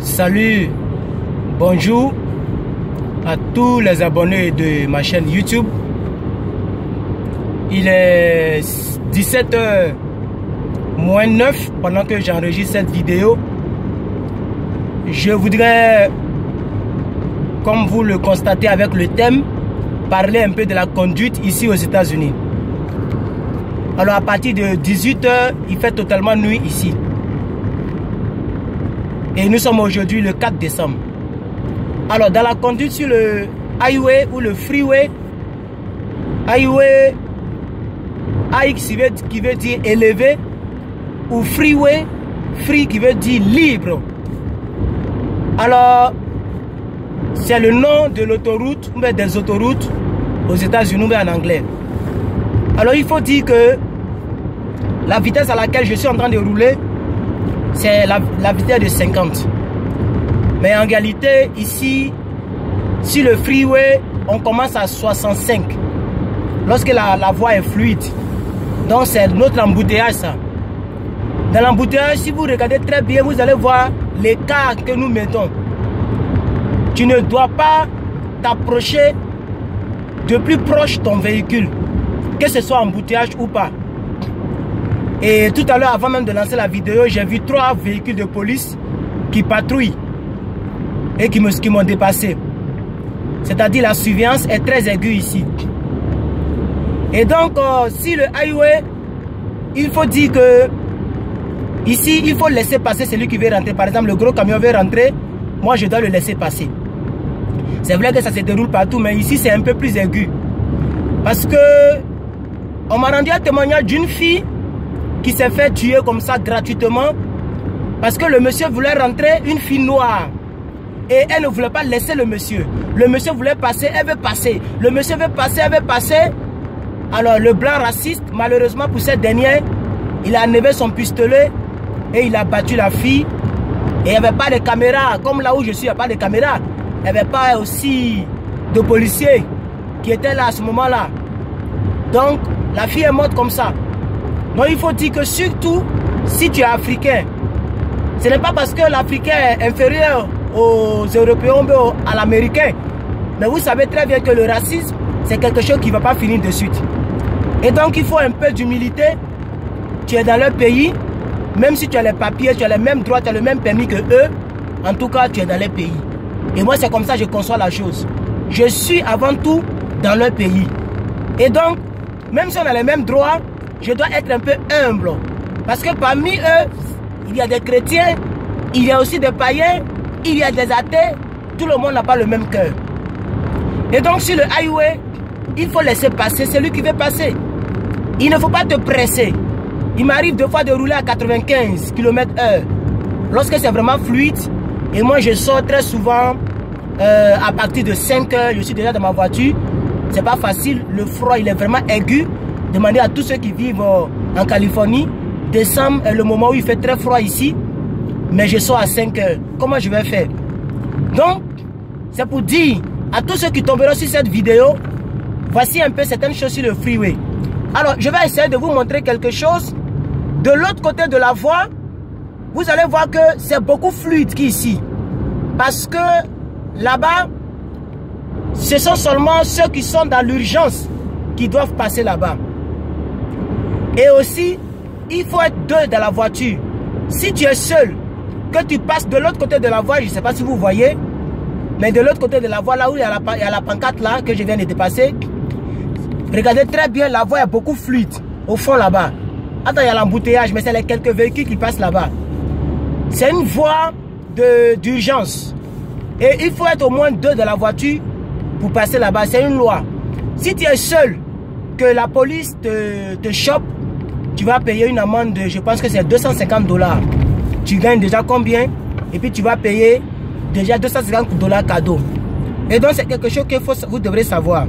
Salut, bonjour à tous les abonnés de ma chaîne YouTube. Il est 17h moins 9 pendant que j'enregistre cette vidéo. Je voudrais, comme vous le constatez avec le thème, parler un peu de la conduite ici aux États-Unis. Alors à partir de 18h, il fait totalement nuit ici. Et nous sommes aujourd'hui le 4 décembre. Alors dans la conduite sur le highway ou le freeway, highway AX qui veut dire élevé, ou freeway, free qui veut dire libre. Alors c'est le nom de l'autoroute, ou des autoroutes aux États-Unis en anglais. Alors il faut dire que la vitesse à laquelle je suis en train de rouler, c'est la vitesse de 50. Mais en réalité, ici, sur le freeway, on commence à 65. Lorsque la voie est fluide. Donc c'est notre embouteillage ça. Dans l'embouteillage, si vous regardez très bien, vous allez voir l'écart que nous mettons. Tu ne dois pas t'approcher de plus proche ton véhicule, que ce soit embouteillage ou pas. Et tout à l'heure, avant même de lancer la vidéo, j'ai vu 3 véhicules de police qui patrouillent et qui m'ont dépassé. C'est-à-dire la surveillance est très aiguë ici. Et donc, si le highway, il faut dire que ici, il faut laisser passer celui qui veut rentrer. Par exemple, le gros camion veut rentrer, moi je dois le laisser passer. C'est vrai que ça se déroule partout, mais ici c'est un peu plus aigu. Parce que on m'a rendu un témoignage d'une fille qui s'est fait tuer comme ça gratuitement parce que le monsieur voulait rentrer, une fille noire, et elle ne voulait pas laisser le monsieur. Le monsieur voulait passer, elle veut passer. Le monsieur veut passer, elle veut passer. Alors le blanc raciste, malheureusement pour cette dernière, il a enlevé son pistolet et il a battu la fille. Et il n'y avait pas de caméra, comme là où je suis, il n'y a pas de caméra. Il n'y avait pas aussi de policiers qui étaient là à ce moment-là. Donc la fille est morte comme ça. Donc il faut dire que surtout si tu es africain, ce n'est pas parce que l'Africain est inférieur aux Européens ou à l'Américain. Mais vous savez très bien que le racisme, c'est quelque chose qui ne va pas finir de suite. Et donc il faut un peu d'humilité. Tu es dans leur pays, même si tu as les papiers, tu as les mêmes droits, tu as le même permis que eux. En tout cas, tu es dans leur pays. Et moi, c'est comme ça que je conçois la chose. Je suis avant tout dans leur pays. Et donc, même si on a les mêmes droits, je dois être un peu humble. Parce que parmi eux, il y a des chrétiens, il y a aussi des païens, il y a des athées. Tout le monde n'a pas le même cœur. Et donc sur le highway, il faut laisser passer celui qui veut passer. Il ne faut pas te presser. Il m'arrive 2 fois de rouler à 95 km/h. Lorsque c'est vraiment fluide, et moi je sors très souvent à partir de 5 heures, je suis déjà dans ma voiture. C'est pas facile, le froid il est vraiment aigu. Demandez à tous ceux qui vivent en Californie. Décembre est le moment où il fait très froid ici. Mais je sors à 5 heures. Comment je vais faire? Donc, c'est pour dire à tous ceux qui tomberont sur cette vidéo, voici un peu certaines choses sur le freeway. Alors, je vais essayer de vous montrer quelque chose. De l'autre côté de la voie, vous allez voir que c'est beaucoup fluide qu'ici. Parce que là-bas, ce sont seulement ceux qui sont dans l'urgence qui doivent passer là-bas. Et aussi, il faut être 2 dans la voiture. Si tu es seul, que tu passes de l'autre côté de la voie, je ne sais pas si vous voyez, mais de l'autre côté de la voie, là où il y a la pancarte là, que je viens de dépasser, regardez très bien, la voie est beaucoup fluide, au fond là-bas. Attends, il y a l'embouteillage, mais c'est les quelques véhicules qui passent là-bas. C'est une voie d'urgence. Et il faut être au moins 2 dans la voiture pour passer là-bas, c'est une loi. Si tu es seul, que la police te chope, tu vas payer une amende de, je pense que c'est 250 $. Tu gagnes déjà combien? Et puis tu vas payer déjà 250 $ cadeau. Et donc c'est quelque chose que vous devrez savoir.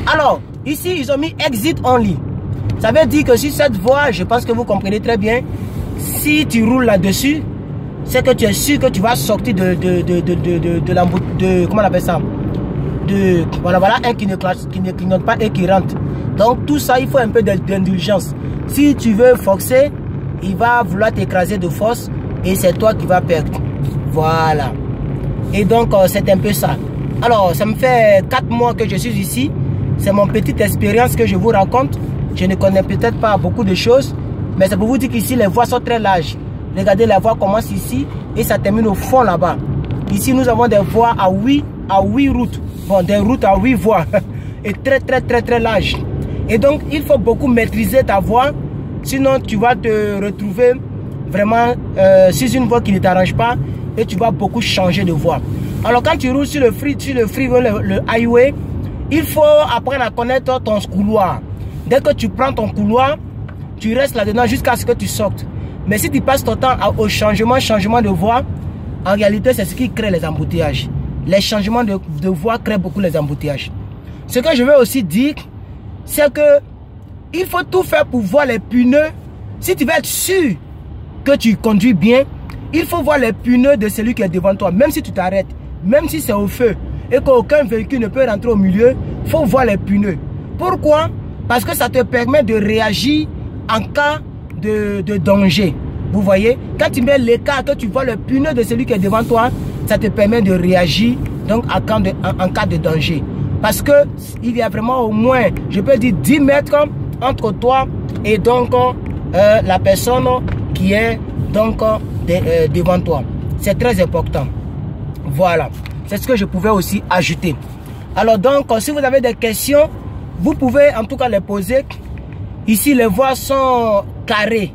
Alors, ici ils ont mis exit only. Ça veut dire que sur cette voie, je pense que vous comprenez très bien, si tu roules là-dessus, c'est que tu es sûr que tu vas sortir de l'embouteillage, comment on appelle ça? Voilà, un qui ne clignote pas et qui rentre. Donc tout ça, il faut un peu d'indulgence. Si tu veux forcer, il va vouloir t'écraser de force et c'est toi qui vas perdre. Voilà. Et donc, c'est un peu ça. Alors, ça me fait 4 mois que je suis ici. C'est mon petite expérience que je vous raconte. Je ne connais peut-être pas beaucoup de choses, mais c'est pour vous dire qu'ici, les voies sont très larges. Regardez, la voie commence ici et ça termine au fond là-bas. Ici, nous avons des voies à 8 routes. Bon, des routes à 8 voies. Et très larges. Et donc, il faut beaucoup maîtriser ta voie. Sinon, tu vas te retrouver vraiment sur une voie qui ne t'arrange pas et tu vas beaucoup changer de voie. Alors, quand tu roules sur le highway, il faut apprendre à connaître ton couloir. Dès que tu prends ton couloir, tu restes là-dedans jusqu'à ce que tu sortes. Mais si tu passes ton temps au changement de voie, en réalité, c'est ce qui crée les embouteillages. Les changements de voie créent beaucoup les embouteillages. Ce que je veux aussi dire, c'est que il faut tout faire pour voir les pneus. Si tu veux être sûr que tu conduis bien, il faut voir les pneus de celui qui est devant toi. Même si tu t'arrêtes, même si c'est au feu et qu'aucun véhicule ne peut rentrer au milieu, il faut voir les pneus. Pourquoi? Parce que ça te permet de réagir en cas de danger. Vous voyez, quand tu mets l'écart, que tu vois le pneu de celui qui est devant toi, ça te permet de réagir donc en cas de danger. Parce que il y a vraiment au moins, je peux dire 10 mètres entre toi et donc la personne qui est donc devant toi. C'est très important. Voilà, c'est ce que je pouvais aussi ajouter. Alors donc, si vous avez des questions, vous pouvez en tout cas les poser. Ici, les voies sont carrées.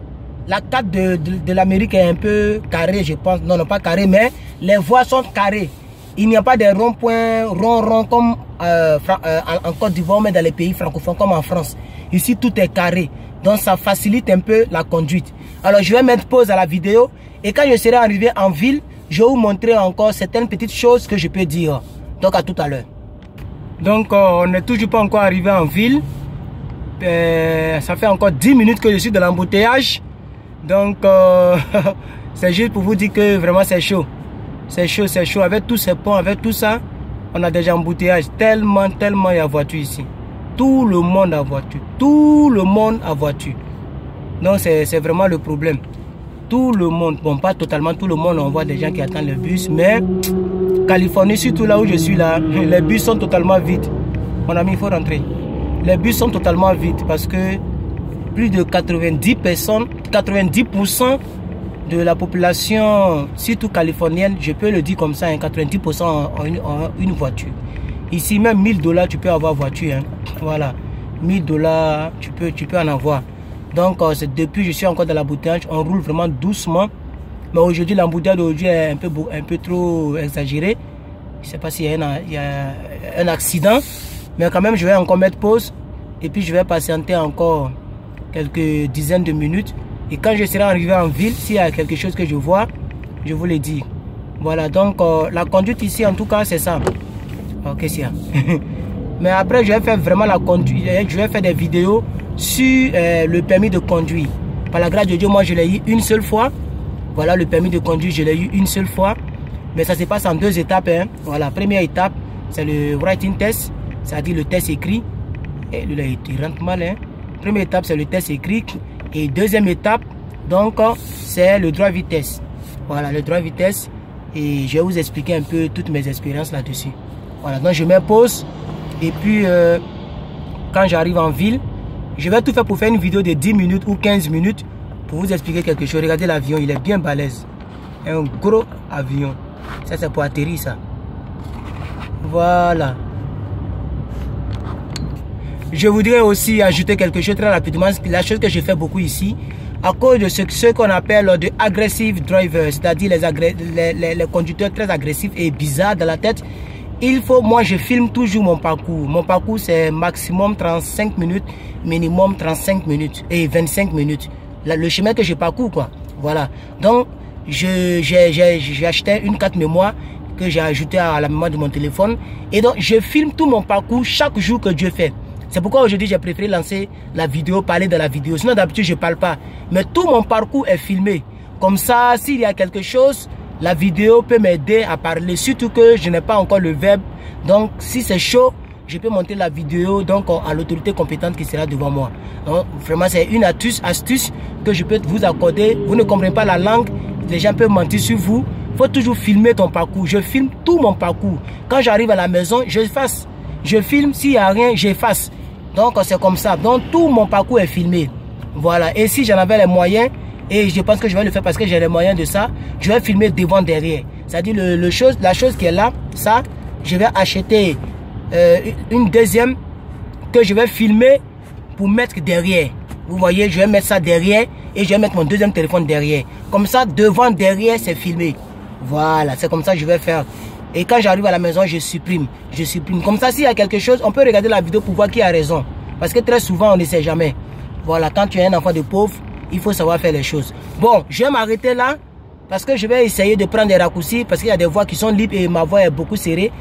La carte de l'Amérique est un peu carrée, je pense. Non, pas carrée, mais les voies sont carrées. Il n'y a pas des ronds-points ronds comme en Côte d'Ivoire, mais dans les pays francophones comme en France. Ici, tout est carré. Donc, ça facilite un peu la conduite. Alors, je vais mettre pause à la vidéo. Et quand je serai arrivé en ville, je vais vous montrer encore certaines petites choses que je peux dire. Donc, à tout à l'heure. Donc, on n'est toujours pas encore arrivé en ville. Ça fait encore 10 minutes que je suis dans l'embouteillage. Donc, c'est juste pour vous dire que vraiment c'est chaud. C'est chaud, c'est chaud. Avec tous ces ponts, avec tout ça, on a déjà embouteillage. Tellement il y a voiture ici. Tout le monde a voiture. Tout le monde a voiture. Donc, c'est vraiment le problème. Tout le monde, bon, pas totalement tout le monde, on voit des gens qui attendent le bus, mais Californie, surtout là où je suis là, les bus sont totalement vides. Mon ami, il faut rentrer. Les bus sont totalement vides parce que plus de 90% de la population, surtout californienne, je peux le dire comme ça, hein, 90% ont une voiture. Ici, même $1000, tu peux avoir voiture. Hein. Voilà, $1000, tu peux en avoir. Donc, depuis je suis encore dans l'embouteillage, on roule vraiment doucement. Mais aujourd'hui, l'embouteillage d'aujourd'hui est un peu trop exagéré. Je ne sais pas s'il y a un accident. Mais quand même, je vais encore mettre pause. Et puis, je vais patienter encore quelques dizaines de minutes. Et quand je serai arrivé en ville, s'il y a quelque chose que je vois, je vous le dis. Voilà, donc la conduite ici, en tout cas, c'est ça. Ok, c'est ça. Mais après, je vais faire vraiment la conduite. Je vais faire des vidéos sur le permis de conduire. Par la grâce de Dieu, moi, je l'ai eu une seule fois. Voilà, le permis de conduire, je l'ai eu une seule fois. Mais ça se passe en 2 étapes. Hein. Voilà, première étape, c'est le writing test. C'est-à-dire le test écrit. Et lui, là, il rentre mal. Hein. Première étape, c'est le test écrit. Et deuxième étape, donc, c'est le drive test. Voilà, le drive test. Et je vais vous expliquer un peu toutes mes expériences là-dessus. Voilà, donc je mets pause. Et puis, quand j'arrive en ville, je vais tout faire pour faire une vidéo de 10 minutes ou 15 minutes pour vous expliquer quelque chose. Regardez l'avion, il est bien balèze. Un gros avion. Ça, c'est pour atterrir, ça. Voilà. Je voudrais aussi ajouter quelque chose très rapidement. La chose que je fais beaucoup ici, à cause de ce qu'on appelle de aggressive drivers, c'est-à-dire les conducteurs très agressifs et bizarres dans la tête. Il faut, moi je filme toujours mon parcours. Mon parcours c'est maximum 35 minutes, minimum 35 minutes et 25 minutes. Le chemin que je parcours quoi. Voilà. Donc j'ai acheté une carte mémoire que j'ai ajoutée à la mémoire de mon téléphone. Et donc je filme tout mon parcours chaque jour que Dieu fait. C'est pourquoi aujourd'hui j'ai préféré lancer la vidéo, parler de la vidéo. Sinon d'habitude je ne parle pas. Mais tout mon parcours est filmé. Comme ça, s'il y a quelque chose, la vidéo peut m'aider à parler. Surtout que je n'ai pas encore le verbe. Donc si c'est chaud, je peux monter la vidéo donc à l'autorité compétente qui sera devant moi. Donc, vraiment c'est une astuce que je peux vous accorder. Vous ne comprenez pas la langue, les gens peuvent mentir sur vous. faut toujours filmer ton parcours. Je filme tout mon parcours. Quand j'arrive à la maison, j'efface. Je filme, s'il n'y a rien, j'efface. Donc c'est comme ça. Donc tout mon parcours est filmé. Voilà. Et si j'en avais les moyens, et je pense que je vais le faire parce que j'ai les moyens de ça, je vais filmer devant, derrière. C'est-à-dire la chose qui est là, ça, je vais acheter une deuxième que je vais filmer pour mettre derrière. Vous voyez, je vais mettre ça derrière et je vais mettre mon deuxième téléphone derrière. Comme ça, devant, derrière, c'est filmé. Voilà, c'est comme ça que je vais faire. Et quand j'arrive à la maison, je supprime. Je supprime. Comme ça, s'il y a quelque chose, on peut regarder la vidéo pour voir qui a raison. Parce que très souvent, on ne sait jamais. Voilà, quand tu es un enfant de pauvre, il faut savoir faire les choses. Bon, je vais m'arrêter là parce que je vais essayer de prendre des raccourcis parce qu'il y a des voix qui sont libres et ma voix est beaucoup serrée.